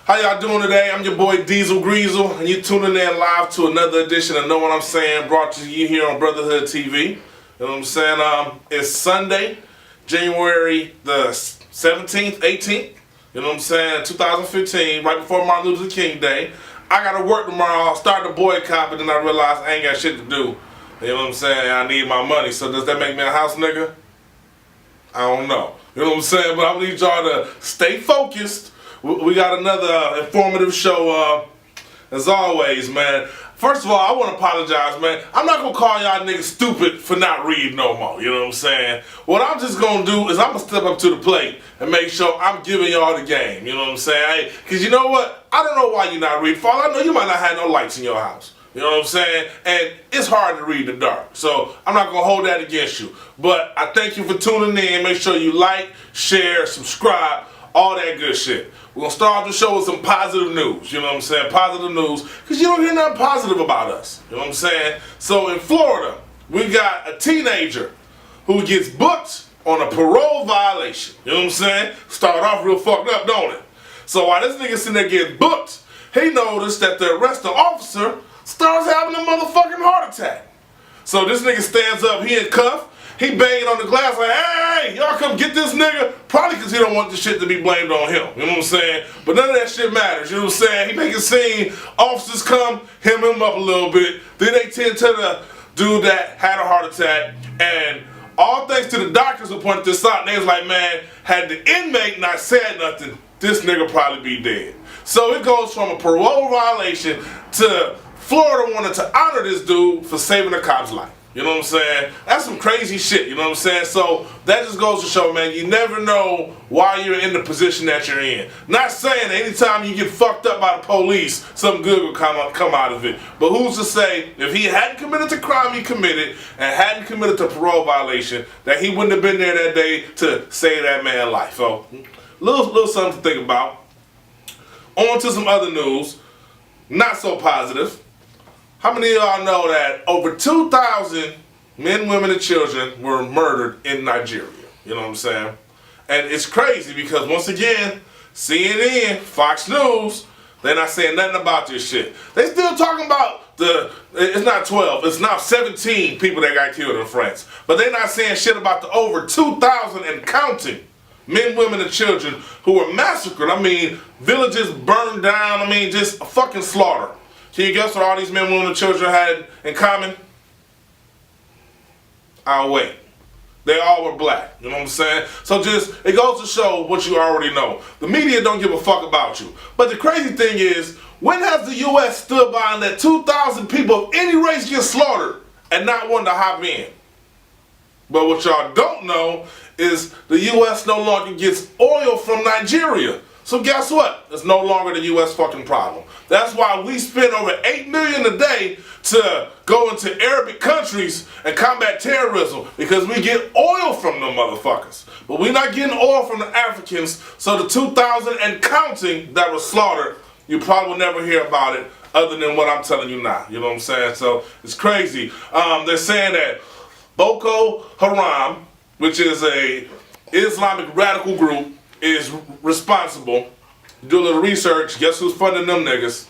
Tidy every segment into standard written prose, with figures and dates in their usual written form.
How y'all doing today? I'm your boy Deezil Greezil, and you're tuning in live to another edition of Know What I'm Saying, brought to you here on Brotherhood TV. You know what I'm saying? It's Sunday, January the 17th, 18th. You know what I'm saying? 2015, right before Martin Luther King Day. I gotta work tomorrow. I'll start the boycott, but then I realized I ain't got shit to do. You know what I'm saying? I need my money. So does that make me a house nigga? I don't know. You know what I'm saying? But I need y'all to stay focused. We got another informative show, as always, man. First of all, I want to apologize, man. I'm not going to call y'all niggas stupid for not reading no more, you know what I'm saying? What I'm just going to do is I'm going to step up to the plate and make sure I'm giving y'all the game, you know what I'm saying? Because you know what? I don't know why you're not reading. For all I know, you might not have no lights in your house. You know what I'm saying? And it's hard to read in the dark. So I'm not going to hold that against you. But I thank you for tuning in. Make sure you like, share, subscribe, all that good shit. We're going to start off the show with some positive news. You know what I'm saying? Positive news. Because you don't hear nothing positive about us. You know what I'm saying? So in Florida, we got a teenager who gets booked on a parole violation. You know what I'm saying? Start off real fucked up, don't it? So while this nigga sitting there getting booked, he noticed that the arresting officer starts having a motherfucking heart attack. So this nigga stands up, he in cuff, he banging on the glass like, hey, y'all come get this nigga. Probably because he don't want this shit to be blamed on him. You know what I'm saying? But none of that shit matters. You know what I'm saying? He make a scene, officers come, hem him up a little bit. Then they tend to the dude that had a heart attack. And all thanks to the doctors who pointed this out, they was like, man, had the inmate not said nothing, this nigga probably be dead. So it goes from a parole violation to Florida wanted to honor this dude for saving a cop's life. You know what I'm saying? That's some crazy shit, you know what I'm saying? So that just goes to show, man, you never know why you're in the position that you're in. Not saying that anytime you get fucked up by the police, something good will come out of it. But who's to say if he hadn't committed the crime he committed and hadn't committed the parole violation, that he wouldn't have been there that day to save that man's life. So, little something to think about. On to some other news, not so positive. How many of y'all know that over 2,000 men, women, and children were murdered in Nigeria? You know what I'm saying? And it's crazy because once again, CNN, Fox News, they're not saying nothing about this shit. They still talking about it's not 12, it's now 17 people that got killed in France. But they're not saying shit about the over 2,000 and counting men, women, and children who were massacred. I mean, villages burned down. I mean, just a fucking slaughter. Can you guess what all these men, women, and children had in common? I'll wait. They all were black. You know what I'm saying? So it goes to show what you already know. The media don't give a fuck about you. But the crazy thing is, when has the U.S. stood by and let 2,000 people of any race get slaughtered and not one to hop in? But what y'all don't know is the U.S. no longer gets oil from Nigeria. So guess what? It's no longer the U.S. fucking problem. That's why we spend over $8 million a day to go into Arabic countries and combat terrorism, because we get oil from them motherfuckers. But we're not getting oil from the Africans, so the 2,000 and counting that were slaughtered, you probably will never hear about it other than what I'm telling you now. You know what I'm saying? So it's crazy. They're saying that Boko Haram, which is a Islamic radical group, is responsible. Do a little research. Guess who's funding them niggas?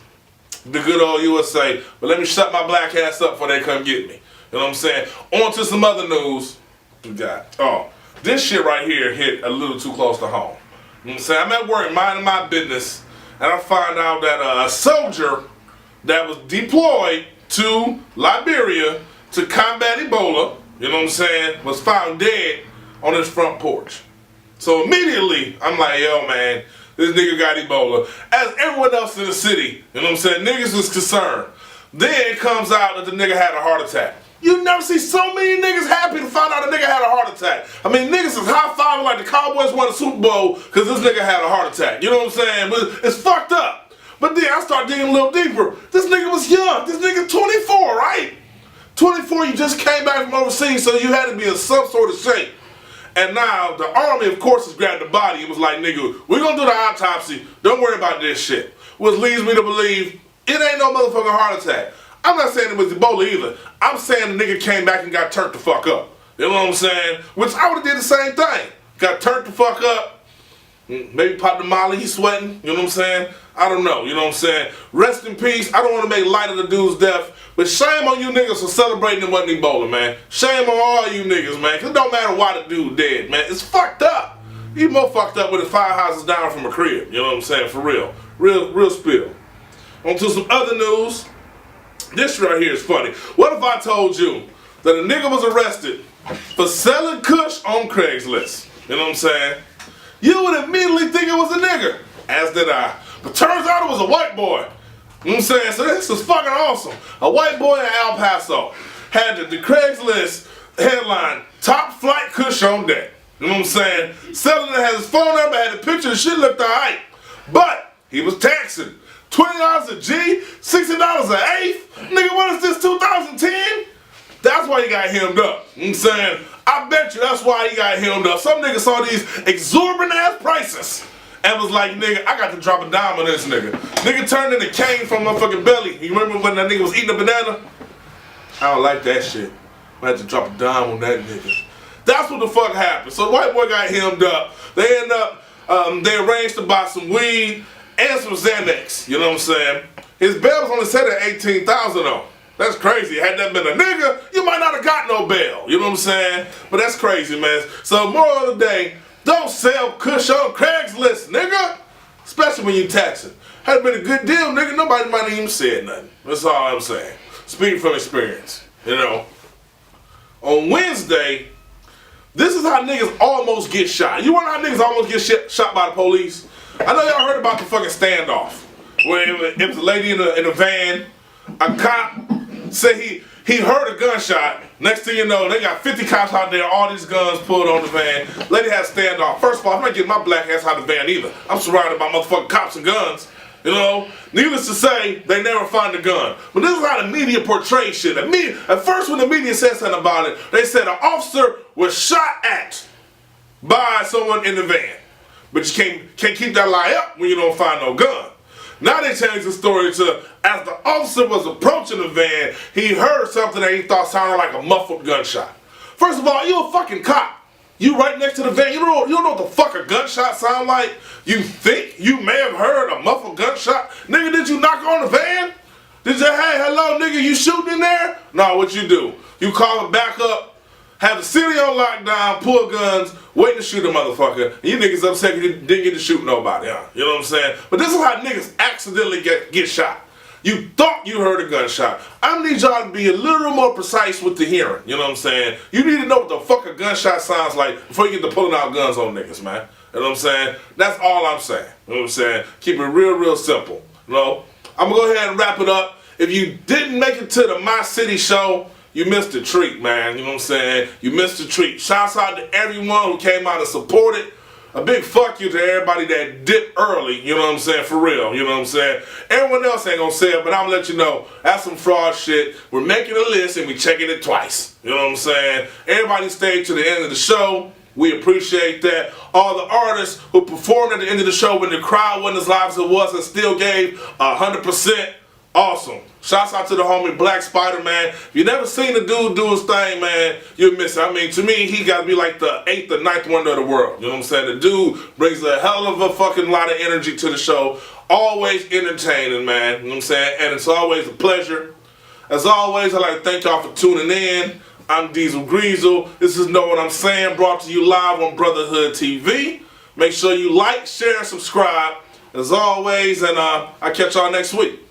The good old USA. But let me shut my black ass up before they come get me. You know what I'm saying? On to some other news. We got, this shit right here hit a little too close to home. You know what I'm saying? I'm at work minding my business, and I find out that a soldier that was deployed to Liberia to combat Ebola, you know what I'm saying, was found dead on his front porch. So immediately, I'm like, yo, man, this nigga got Ebola. As everyone else in the city, you know what I'm saying, niggas was concerned. Then it comes out that the nigga had a heart attack. You never see so many niggas happy to find out a nigga had a heart attack. I mean, niggas is high-fiving like the Cowboys won the Super Bowl because this nigga had a heart attack. You know what I'm saying? But it's fucked up. But then I start digging a little deeper. This nigga was young. This nigga 24, right? 24, you just came back from overseas, so you had to be in some sort of shape. And now the army, of course, has grabbed the body and was like, nigga, we're going to do the autopsy. Don't worry about this shit. Which leads me to believe it ain't no motherfucking heart attack. I'm not saying it was Ebola either. I'm saying the nigga came back and got turned the fuck up. You know what I'm saying? Which I would have did the same thing. Got turned the fuck up. Maybe popped the molly, he's sweating. You know what I'm saying? I don't know, you know what I'm saying? Rest in peace. I don't want to make light of the dude's death, but shame on you niggas for celebrating him wasn't Ebola, man. Shame on all you niggas, man, because it don't matter why the dude dead, man. It's fucked up. He's more fucked up with his 5 houses down from a crib, you know what I'm saying? For real. Real spill. On to some other news. This right here is funny. What if I told you that a nigga was arrested for selling kush on Craigslist? You know what I'm saying? You would immediately think it was a nigga, as did I. But turns out it was a white boy. You know what I'm saying? So this is fucking awesome. A white boy in El Paso had the Craigslist headline, top flight kush on deck. You know what I'm saying? Selling it, had his phone number, had a picture, the shit looked alright. But he was taxing. $20 a G, $60 an eighth. Nigga, what is this, 2010? That's why he got hemmed up. You know what I'm saying? I bet you that's why he got hemmed up. Some nigga saw these exorbitant ass prices and was like, nigga, I got to drop a dime on this nigga. Nigga turned into Kane from motherfucking Belly. You remember when that nigga was eating a banana? I don't like that shit. I had to drop a dime on that nigga. That's what the fuck happened. So the white boy got hemmed up. They end up, they arranged to buy some weed and some Xanax. You know what I'm saying? His bail was only set at $18,000 though. That's crazy. Had that been a nigga, you might not have got no bail. You know what I'm saying? But that's crazy, man. So moral of the day, don't sell kush on Craigslist, nigga. Especially when you taxing. Had it been a good deal, nigga, nobody might have even said nothing. That's all I'm saying. Speaking from experience, you know. On Wednesday, this is how niggas almost get shot. You wanna know how niggas almost get shot by the police? I know y'all heard about the fucking standoff. Where it was a lady in a van, a cop said he heard a gunshot. Next thing you know, they got 50 cops out there, all these guns pulled on the van. Lady had a standoff. First of all, I'm not getting my black ass out of the van either. I'm surrounded by motherfucking cops and guns. You know? Needless to say, they never find the gun. But this is how the media portrays shit. At first when the media said something about it, they said an officer was shot at by someone in the van. But you can't keep that lie up when you don't find no gun. Now they changed the story to, as the officer was approaching the van, he heard something that he thought sounded like a muffled gunshot. First of all, you a fucking cop. You right next to the van. You don't know what the fuck a gunshot sound like? You think you may have heard a muffled gunshot? Nigga, did you knock on the van? Did you say, hey, hello, nigga, you shooting in there? No, what you do? You call it back up, have the city on lockdown, pull guns, waiting to shoot a motherfucker. And you niggas upset because you didn't get to shoot nobody, huh? You know what I'm saying? But this is how niggas accidentally get shot. You thought you heard a gunshot. I need y'all to be a little more precise with the hearing. You know what I'm saying? You need to know what the fuck a gunshot sounds like before you get to pulling out guns on niggas, man. You know what I'm saying? That's all I'm saying. You know what I'm saying? Keep it real simple. You know? I'm going to go ahead and wrap it up. If you didn't make it to the My City show, you missed a treat, man. You know what I'm saying? You missed a treat. Shouts out to everyone who came out and supported. A big fuck you to everybody that dipped early, you know what I'm saying, for real, you know what I'm saying? Everyone else ain't gonna say it, but I'm gonna let you know, that's some fraud shit. We're making a list and we checking it twice, you know what I'm saying? Everybody stayed to the end of the show. We appreciate that. All the artists who performed at the end of the show when the crowd wasn't as live as it was and still gave 100%, awesome. Shouts out to the homie Black Spider-Man. If you never seen the dude do his thing, man, you'll miss it. I mean, to me, he got to be like the 8th or 9th wonder of the world. You know what I'm saying? The dude brings a hell of a fucking lot of energy to the show. Always entertaining, man. You know what I'm saying? And it's always a pleasure. As always, I'd like to thank y'all for tuning in. I'm Deezil Greezil. This is Know What I'm Saying, brought to you live on Brotherhood TV. Make sure you like, share, and subscribe. As always, and I'll catch y'all next week.